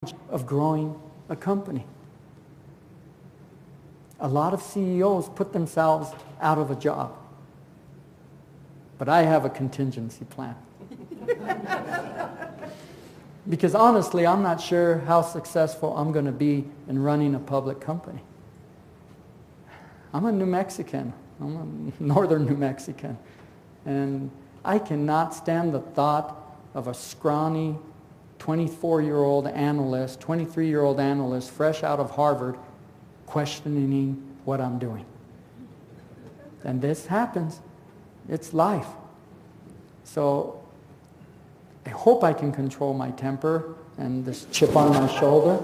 of growing a company. A lot of CEOs put themselves out of a job. But I have a contingency plan. Because honestly, I'm not sure how successful I'm going to be in running a public company. I'm a New Mexican. I'm a northern New Mexican. And I cannot stand the thought of a scrawny 24-year-old analyst, 23-year-old analyst, fresh out of Harvard, questioning what I'm doing. And this happens. It's life. So I hope I can control my temper and this chip on my shoulder.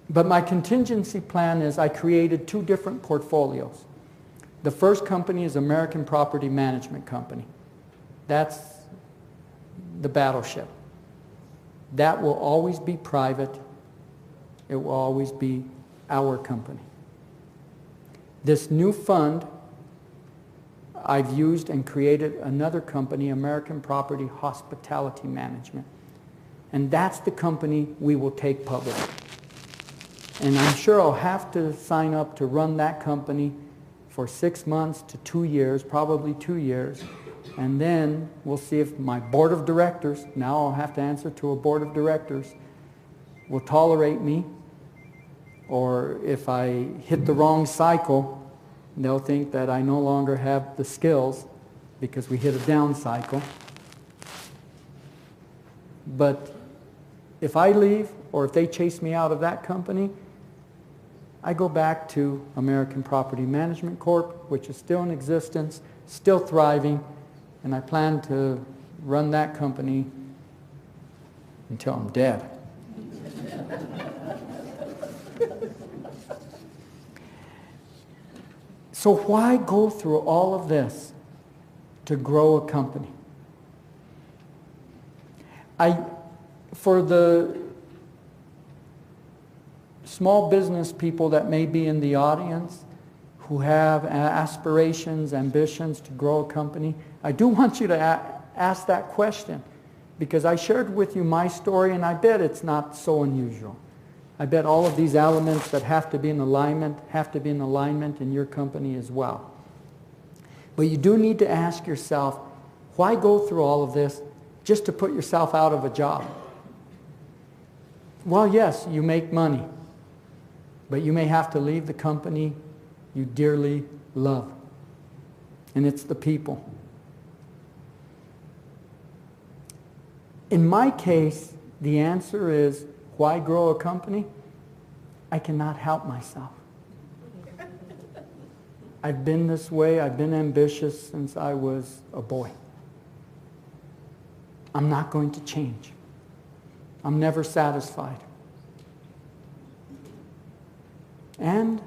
But my contingency plan is I created 2 different portfolios. The first company is American Property Management Company. That's the battleship. That will always be private. It will always be our company. This new fund, I've used and created another company, American Property Hospitality Management. And that's the company we will take public. And I'm sure I'll have to sign up to run that company for 6 months to 2 years, probably 2 years. And then we'll see if my board of directors, now I'll have to answer to a board of directors, will tolerate me. Or if I hit the wrong cycle, they'll think that I no longer have the skills because we hit a down cycle. But if I leave or if they chase me out of that company, I go back to American Property Management Corp., which is still in existence, still thriving, and I plan to run that company until I'm dead. So why go through all of this to grow a company? For the small business people that may be in the audience who have aspirations, ambitions to grow a company, I do want you to ask that question, because I shared with you my story, and I bet it's not so unusual. I bet all of these elements that have to be in alignment in your company as well. But you do need to ask yourself, why go through all of this just to put yourself out of a job? Well, yes, you make money, but you may have to leave the company you dearly love, and it's the people. In my case, the answer is, why grow a company? I cannot help myself. I've been this way, I've been ambitious since I was a boy. I'm not going to change. I'm never satisfied. And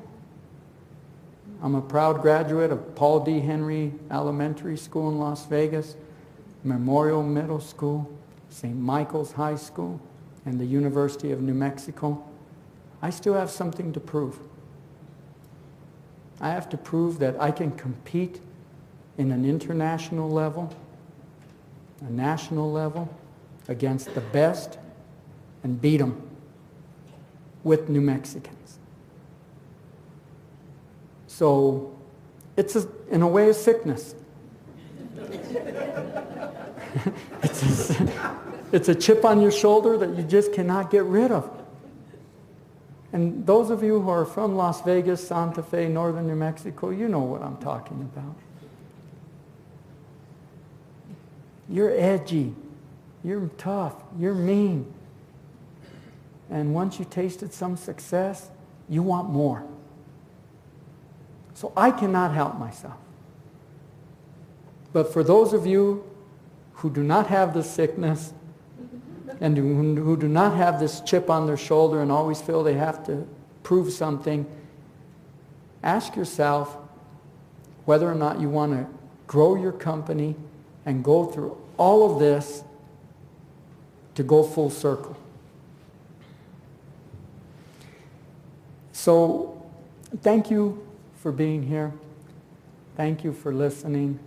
I'm a proud graduate of Paul D. Henry Elementary School in Las Vegas, Memorial Middle School, St. Michael's High School, and the University of New Mexico. I still have something to prove. I have to prove that I can compete in an international level, a national level, against the best and beat them with New Mexicans. So it's in a way a sickness. It's a chip on your shoulder that you just cannot get rid of. And those of you who are from Las Vegas, Santa Fe, northern New Mexico, you know what I'm talking about. You're edgy. You're tough. You're mean. And once you tasted some success, you want more. So I cannot help myself. But for those of you who do not have this sickness and who do not have this chip on their shoulder and always feel they have to prove something, ask yourself whether or not you want to grow your company and go through all of this to go full circle. So thank you for being here. Thank you for listening.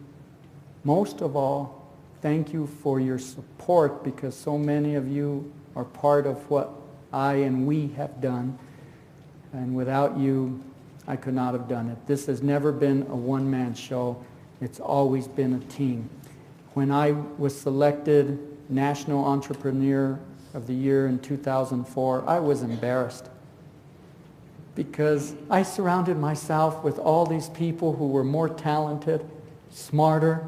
Most of all, thank you for your support, because so many of you are part of what I and we have done. And without you, I could not have done it. This has never been a one-man show. It's always been a team. When I was selected National Entrepreneur of the Year in 2004, I was embarrassed, because I surrounded myself with all these people who were more talented, smarter,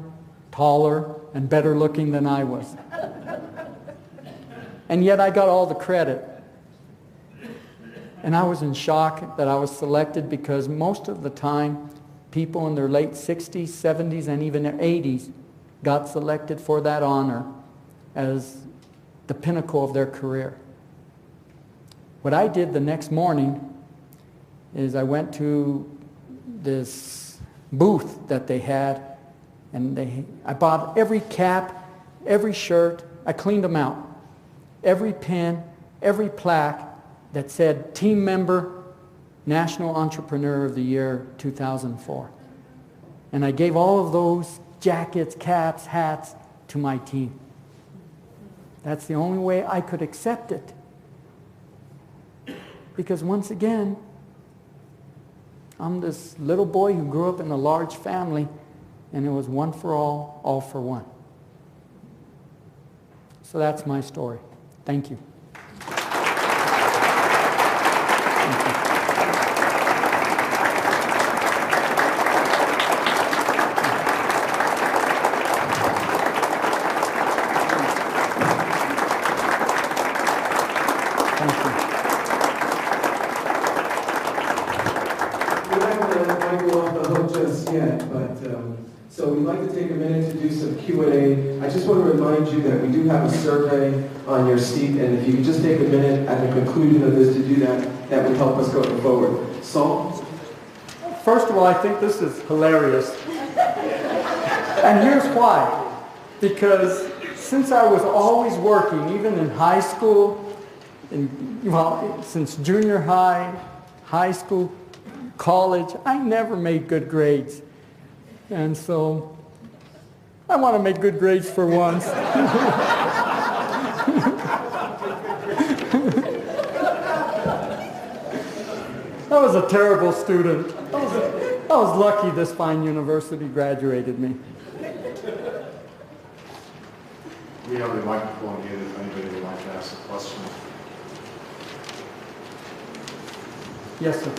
taller, and better looking than I was. And yet I got all the credit. And I was in shock that I was selected, because most of the time, people in their late 60s, 70s, and even their 80s got selected for that honor as the pinnacle of their career. What I did the next morning is I went to this booth that they had, and I bought every cap, every shirt, I cleaned them out. Every pin, every plaque that said Team Member, National Entrepreneur of the Year 2004. And I gave all of those jackets, caps, hats to my team. That's the only way I could accept it. Because once again, I'm this little boy who grew up in a large family, and it was one for all for one. So that's my story. Thank you. So we'd like to take a minute to do some Q&A. I just want to remind you that we do have a survey on your seat, and if you could just take a minute at the conclusion of this to do that, that would help us going forward. Saul? First of all, I think this is hilarious. And here's why. Because since I was always working, even in high school, since junior high, high school, college, I never made good grades. And so I want to make good grades for once. I was a terrible student. I was lucky this fine university graduated me. We have a microphone here if anybody would like to ask a question. Yes, sir.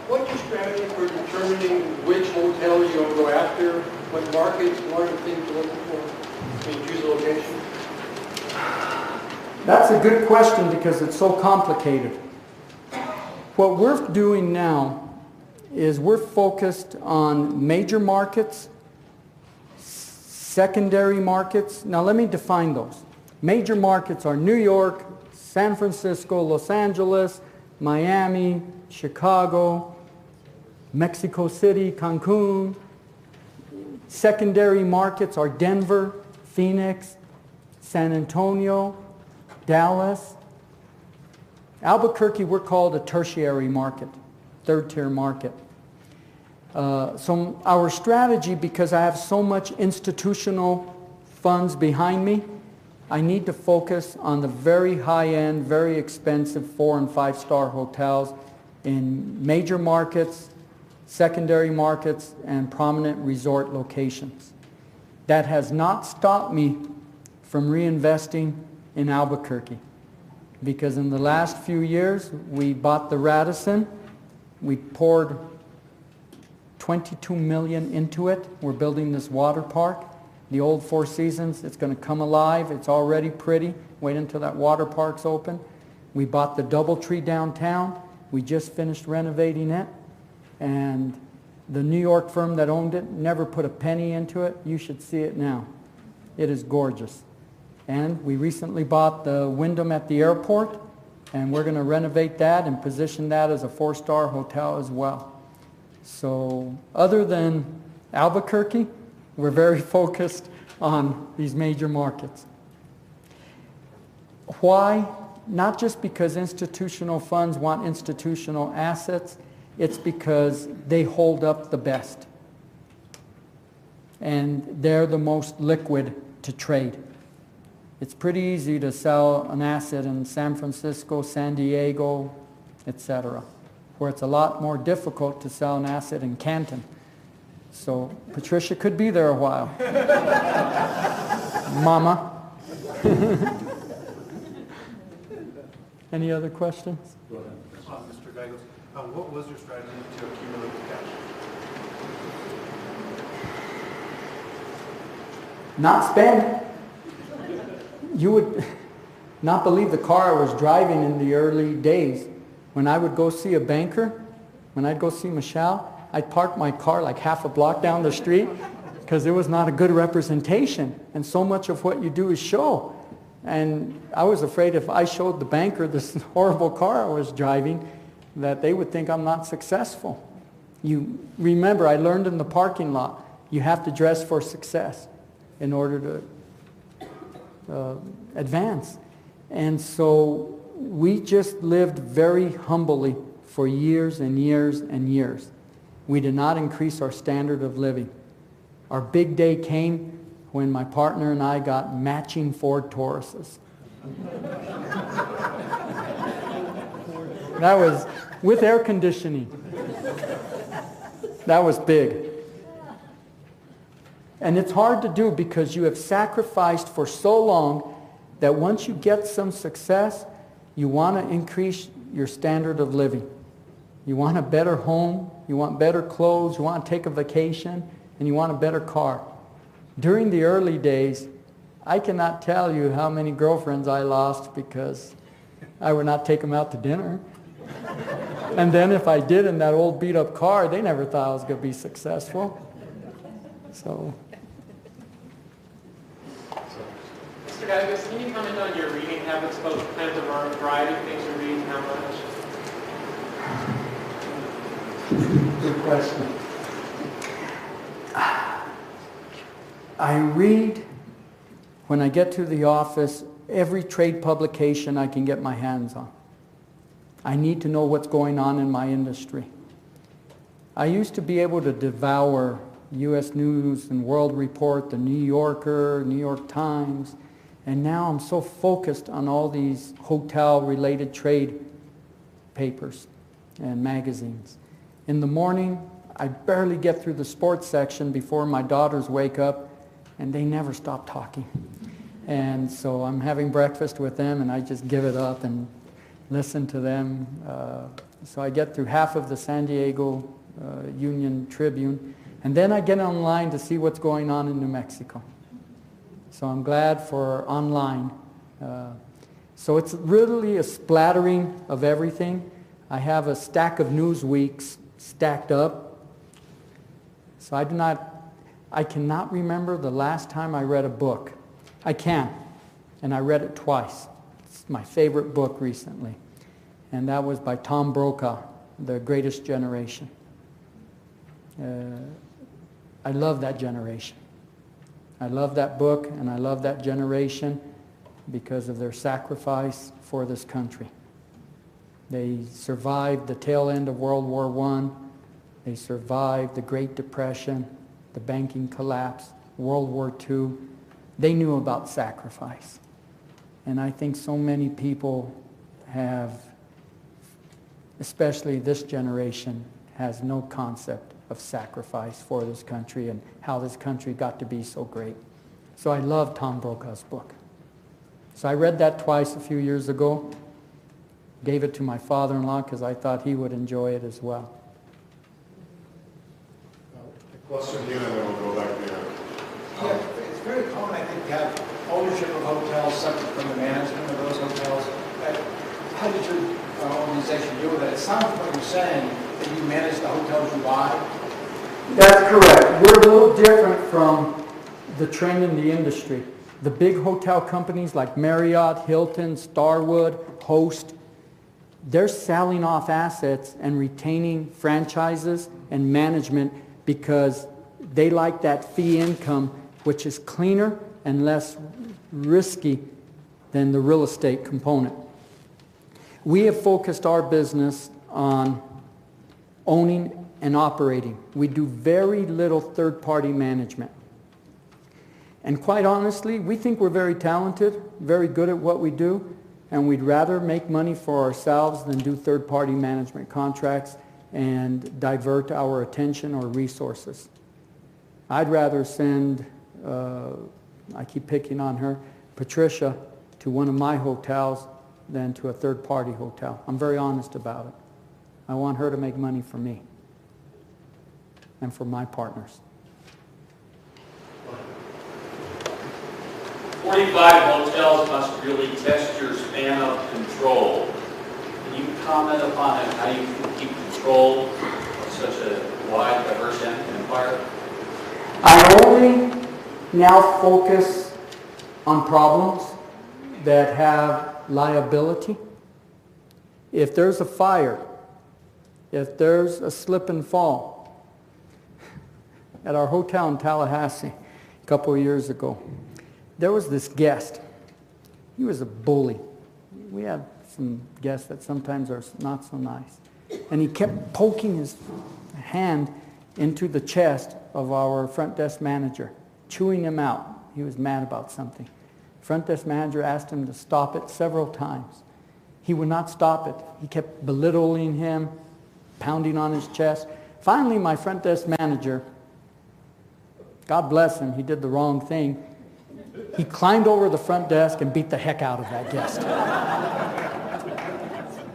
What's your strategy for determining which hotel you're going to go after? What markets, what are the things you're looking for when you choose a location? That's a good question, because it's so complicated. What we're doing now is we're focused on major markets, secondary markets. Now let me define those. Major markets are New York, San Francisco, Los Angeles, Miami, Chicago, Mexico City, Cancun. Secondary markets are Denver, Phoenix, San Antonio, Dallas. Albuquerque, we're called a tertiary market, third-tier market. So our strategy, because I have so much institutional funds behind me, I need to focus on the very high-end, very expensive 4- and 5-star hotels in major markets, secondary markets, and prominent resort locations. That has not stopped me from reinvesting in Albuquerque, because in the last few years we bought the Radisson. We poured $22 million into it. We're building this water park. The old Four Seasons, it's going to come alive. It's already pretty. Wait until that water park's open. We bought the DoubleTree downtown. We just finished renovating it. And the New York firm that owned it never put a penny into it. You should see it now. It is gorgeous. And we recently bought the Wyndham at the airport, and we're going to renovate that and position that as a 4-star hotel as well. So other than Albuquerque, we're very focused on these major markets. Why? Not just because institutional funds want institutional assets, it's because they hold up the best. And they're the most liquid to trade. It's pretty easy to sell an asset in San Francisco, San Diego, etc., where it's a lot more difficult to sell an asset in Canton. So Patricia could be there a while. Mama. Any other questions? Go ahead. Mr. Gallegos, what was your strategy to accumulate the cash? Not spend. You would not believe the car I was driving in the early days. When I would go see a banker, when I'd go see Michelle, I'd park my car like half a block down the street because it was not a good representation. And so much of what you do is show. And I was afraid if I showed the banker this horrible car I was driving, that they would think I'm not successful. You remember, I learned in the parking lot, you have to dress for success in order to advance. And so we just lived very humbly for years and years and years. We did not increase our standard of living. Our big day came when my partner and I got matching Ford Tauruses. That was with air conditioning. That was big. And it's hard to do because you have sacrificed for so long that once you get some success, you want to increase your standard of living. You want a better home, you want better clothes, you want to take a vacation, and you want a better car. During the early days, I cannot tell you how many girlfriends I lost because I would not take them out to dinner. And then if I did in that old beat-up car, they never thought I was going to be successful. So. Mr. Gallegos, can you comment on your reading habits, both kind of the variety of things you read and how much? Good question. I read, when I get to the office, every trade publication I can get my hands on. I need to know what's going on in my industry. I used to be able to devour U.S. News and World Report, the New Yorker, New York Times, and now I'm so focused on all these hotel-related trade papers and magazines. In the morning, I barely get through the sports section before my daughters wake up, and they never stop talking. And so I'm having breakfast with them, and I just give it up and listen to them. So I get through half of the San Diego Union Tribune, and then I get online to see what's going on in New Mexico. So I'm glad for online. So it's really a splattering of everything. I have a stack of Newsweeks stacked up. So I cannot remember the last time I read a book. I can, and I read it twice. It's my favorite book recently, and that was by Tom Brokaw, The Greatest Generation. I love that generation. I love that book, and I love that generation because of their sacrifice for this country. They survived the tail end of World War I. They survived the Great Depression, the banking collapse, World War II. They knew about sacrifice. And I think so many people have, especially this generation, has no concept of sacrifice for this country and how this country got to be so great. So I love Tom Brokaw's book. So I read that twice a few years ago, gave it to my father-in-law because I thought he would enjoy it as well. A question here, and then we'll go back there. Yeah, it's very common, I think, to have ownership of hotels separate from the management of those hotels. How did your organization deal with that? It sounds like what you're saying, that you manage the hotels you buy. That's correct. We're a little different from the trend in the industry. The big hotel companies like Marriott, Hilton, Starwood, Host, they're selling off assets and retaining franchises and management because they like that fee income, which is cleaner and less risky than the real estate component. We have focused our business on owning and operating. We do very little third-party management. And quite honestly, we think we're very talented, very good at what we do, and we'd rather make money for ourselves than do third-party management contracts and divert our attention or resources. I'd rather send, I keep picking on her, Patricia, to one of my hotels than to a third-party hotel. I'm very honest about it. I want her to make money for me and for my partners. 45 hotels must really test your span of control. Can you comment upon how you keep control of such a wide, diverse empire? I only now focus on problems that have liability. If there's a fire, if there's a slip and fall, at our hotel in Tallahassee a couple of years ago, there was this guest. He was a bully. We have some guests that sometimes are not so nice. And he kept poking his hand into the chest of our front desk manager, chewing him out. He was mad about something. Front desk manager asked him to stop it several times. He would not stop it. He kept belittling him, pounding on his chest. Finally, my front desk manager, God bless him, he did the wrong thing. He climbed over the front desk and beat the heck out of that guest.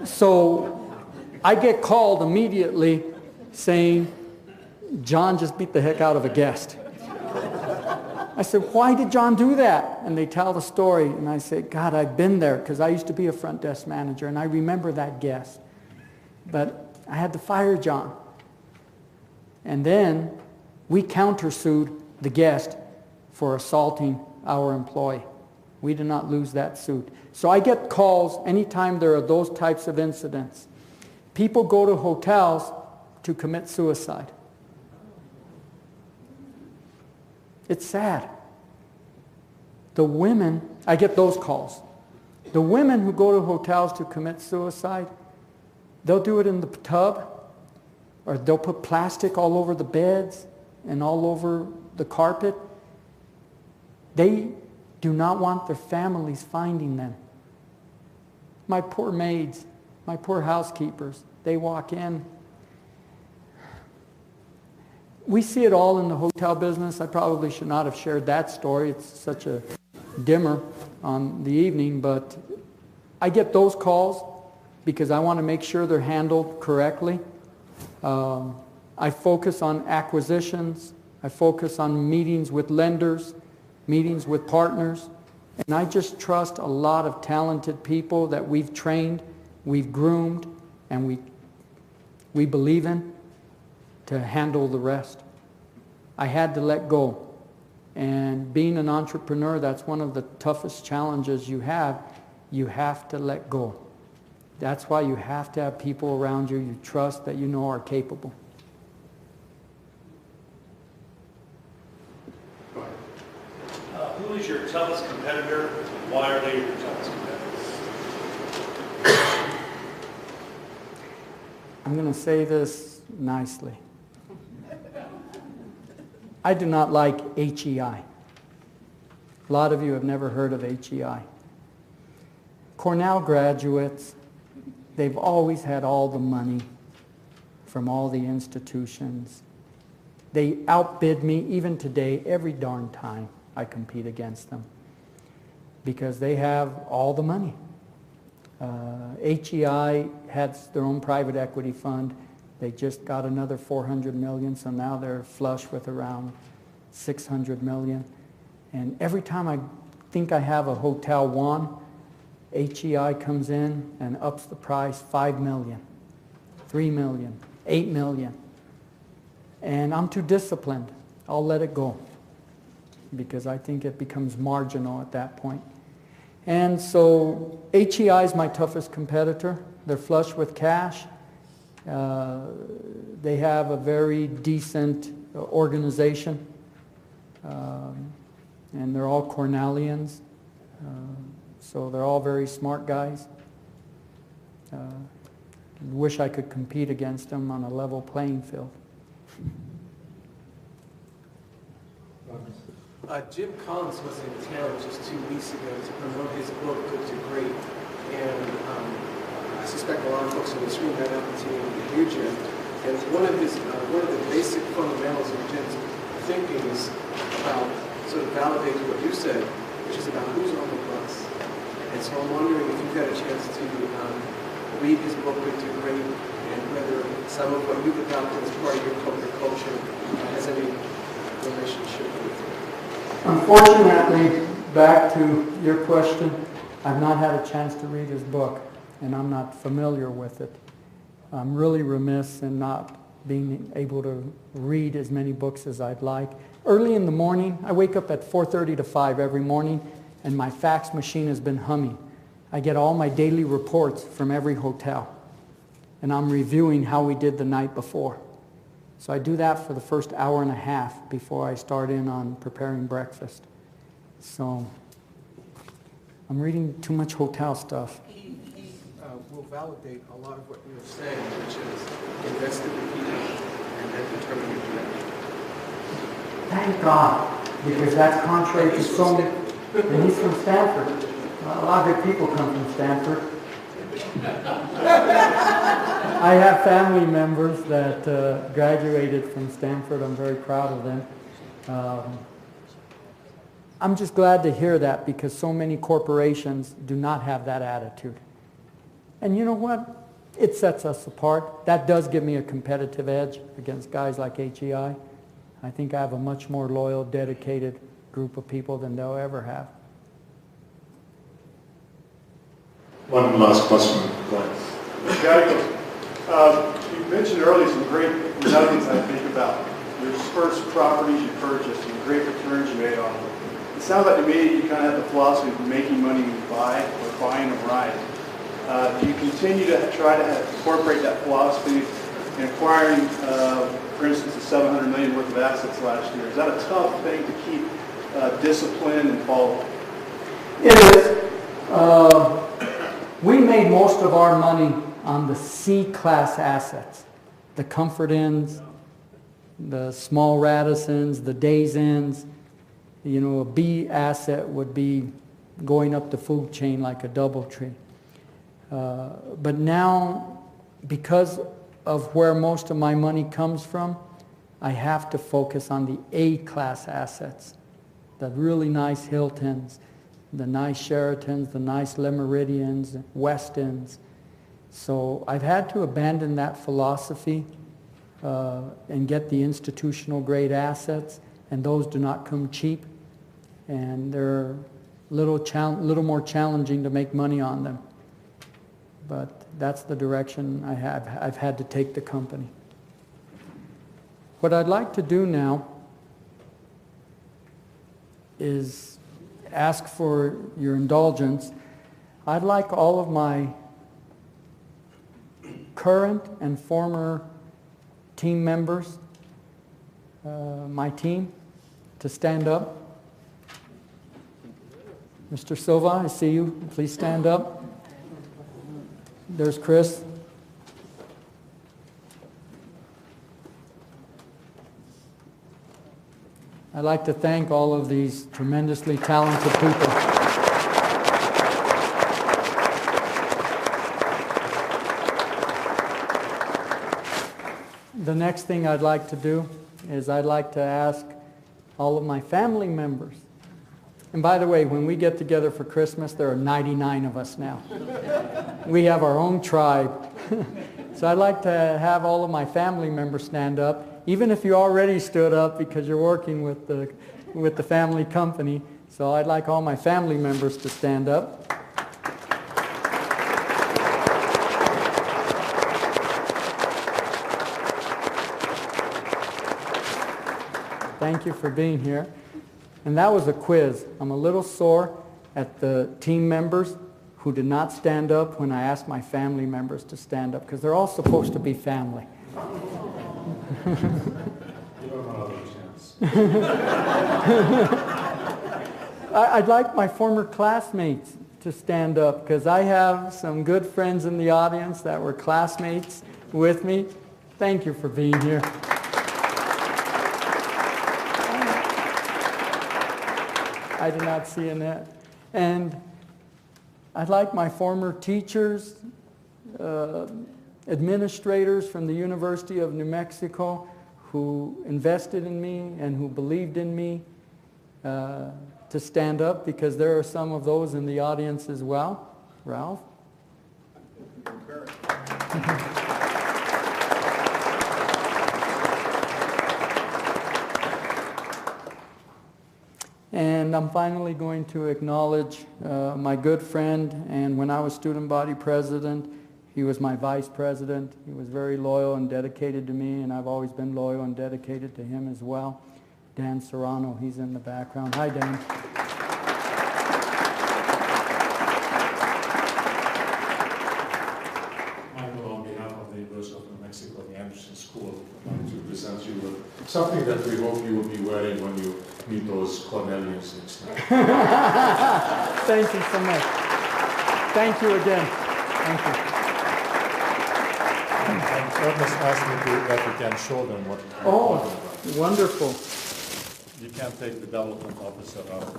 So I get called immediately saying, John just beat the heck out of a guest. I said, why did John do that? And they tell the story, and I say, God, I've been there because I used to be a front desk manager, and I remember that guest. But I had to fire John. And then we countersued the guest for assaulting our employee. We did not lose that suit. So I get calls anytime there are those types of incidents. People go to hotels to commit suicide. It's sad. The women, I get those calls. The women who go to hotels to commit suicide, they'll do it in the tub, or they'll put plastic all over the beds and all over the carpet. They do not want their families finding them. My poor maids, my poor housekeepers, they walk in. We see it all in the hotel business. I probably should not have shared that story. It's such a dimmer on the evening, but I get those calls because I want to make sure they're handled correctly. I focus on acquisitions. I focus on meetings with lenders, meetings with partners, and I just trust a lot of talented people that we've trained, we've groomed, and we believe in to handle the rest. I had to let go. And being an entrepreneur, that's one of the toughest challenges you have. You have to let go. That's why you have to have people around you trust that you know are capable. Who is your toughest competitor? Why are they your toughest competitor? I'm going to say this nicely. I do not like HEI. A lot of you have never heard of HEI. Cornell graduates, they've always had all the money from all the institutions. They outbid me even today every darn time I compete against them because they have all the money. HEI has their own private equity fund. They just got another $400 million, so now they're flush with around $600 million. And every time I think I have a hotel won, HEI comes in and ups the price $5 million, $3 million, $8 million. And I'm too disciplined. I'll let it go because I think it becomes marginal at that point. And so HEI is my toughest competitor. They're flush with cash. They have a very decent organization, and they're all Cornellians, so they're all very smart guys. Wish I could compete against them on a level playing field. Jim Collins was in town just 2 weeks ago to promote his book, Good to Great. And I suspect a lot of folks in this room had an opportunity to hear Jim. And one of the basic fundamentals of Jim's thinking is about, sort of validating what you said, which is about who's on the bus. And so I'm wondering if you've had a chance to read his book, Good to Great, and whether some of what you've adopted as part of your corporate culture has any relationship with it. Unfortunately, back to your question, I've not had a chance to read his book, and I'm not familiar with it. I'm really remiss in not being able to read as many books as I'd like. Early in the morning, I wake up at 4:30 to 5 every morning, and my fax machine has been humming. I get all my daily reports from every hotel, and I'm reviewing how we did the night before. So I do that for the first hour and a half before I start in on preparing breakfast. So I'm reading too much hotel stuff. He will validate a lot of what you're saying, which is invest in the people and then determine your direction. Thank God, because that's contrary to so many. And he's from Stanford. A lot of good people come from Stanford. I have family members that graduated from Stanford. I'm very proud of them. I'm just glad to hear that because so many corporations do not have that attitude. And you know what? It sets us apart. That does give me a competitive edge against guys like HEI. I think I have a much more loyal, dedicated group of people than they'll ever have. One last question, Glenn. Mr. Gallegos, you mentioned earlier some great nuggets I think about. Your first properties you purchased and the great returns you made on them. It sounds like to me you kind of have the philosophy of making money when you buy or buying them right. Do you continue to try to incorporate that philosophy in acquiring, for instance, the $700 million worth of assets last year? Is that a tough thing to keep discipline and follow? It is. We made most of our money on the C-class assets, the Comfort Inns, the small Radissons, the Days Inns. You know, a B asset would be going up the food chain like a DoubleTree. But now, because of where most of my money comes from, I have to focus on the A-class assets, the really nice Hiltons, the nice Sheratons, the nice Le Meridians, Westins. So I've had to abandon that philosophy and get the institutional grade assets, and those do not come cheap, and they're a little more challenging to make money on them. But that's the direction I've had to take the company. What I'd like to do now is ask for your indulgence. I'd like all of my current and former team members, my team, to stand up. Mr. Silva, I see you. Please stand up. There's Chris. I'd like to thank all of these tremendously talented people. The next thing I'd like to do is I'd like to ask all of my family members. And by the way, when we get together for Christmas, there are 99 of us now. We have our own tribe. So I'd like to have all of my family members stand up, even if you already stood up because you're working with the family company. So I'd like all my family members to stand up. Thank you for being here. And that was a quiz. I'm a little sore at the team members who did not stand up when I asked my family members to stand up, because they're all supposed to be family. You don't have another chance. I'd like my former classmates to stand up, because I have some good friends in the audience that were classmates with me. Thank you for being here. I did not see Annette. And I'd like my former teachers, administrators from the University of New Mexico who invested in me and who believed in me to stand up, because there are some of those in the audience as well. Ralph? And I'm finally going to acknowledge my good friend, and when I was student body president, he was my vice president. He was very loyal and dedicated to me, and I've always been loyal and dedicated to him as well. Dan Serrano, he's in the background. Hi, Dan. Michael, on behalf of the University of New Mexico, the Anderson School, I want to present you with something that we hope you will be wearing when you meet those Cornelians next time. Thank you so much. Thank you again. Thank you. Ernest asked me that we can show them what we're talking Oh, about. wonderful. You can't take the development officer out of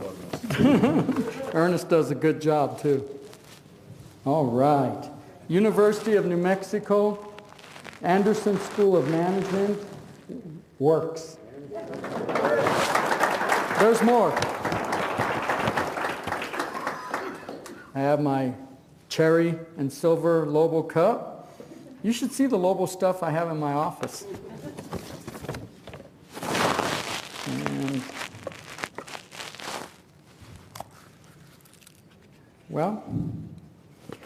Ernest. Ernest does a good job, too. All right. University of New Mexico, Anderson School of Management, works. There's more. I have my cherry and silver Lobo cup. You should see the Lobo stuff I have in my office. And, well, Did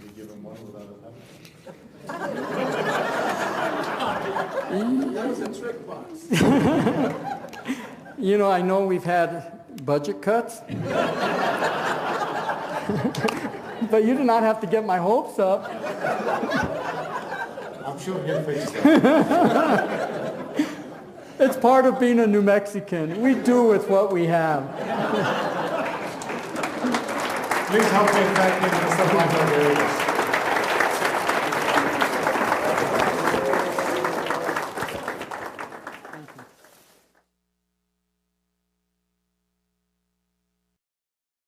you give him one without a pen? That was a trick box. you know, I know we've had budget cuts, but you did not have to get my hopes up. I'm sure he'll fix that. It's part of being a New Mexican. We do with what we have. Please help me thank Mr. Michael Gallegos.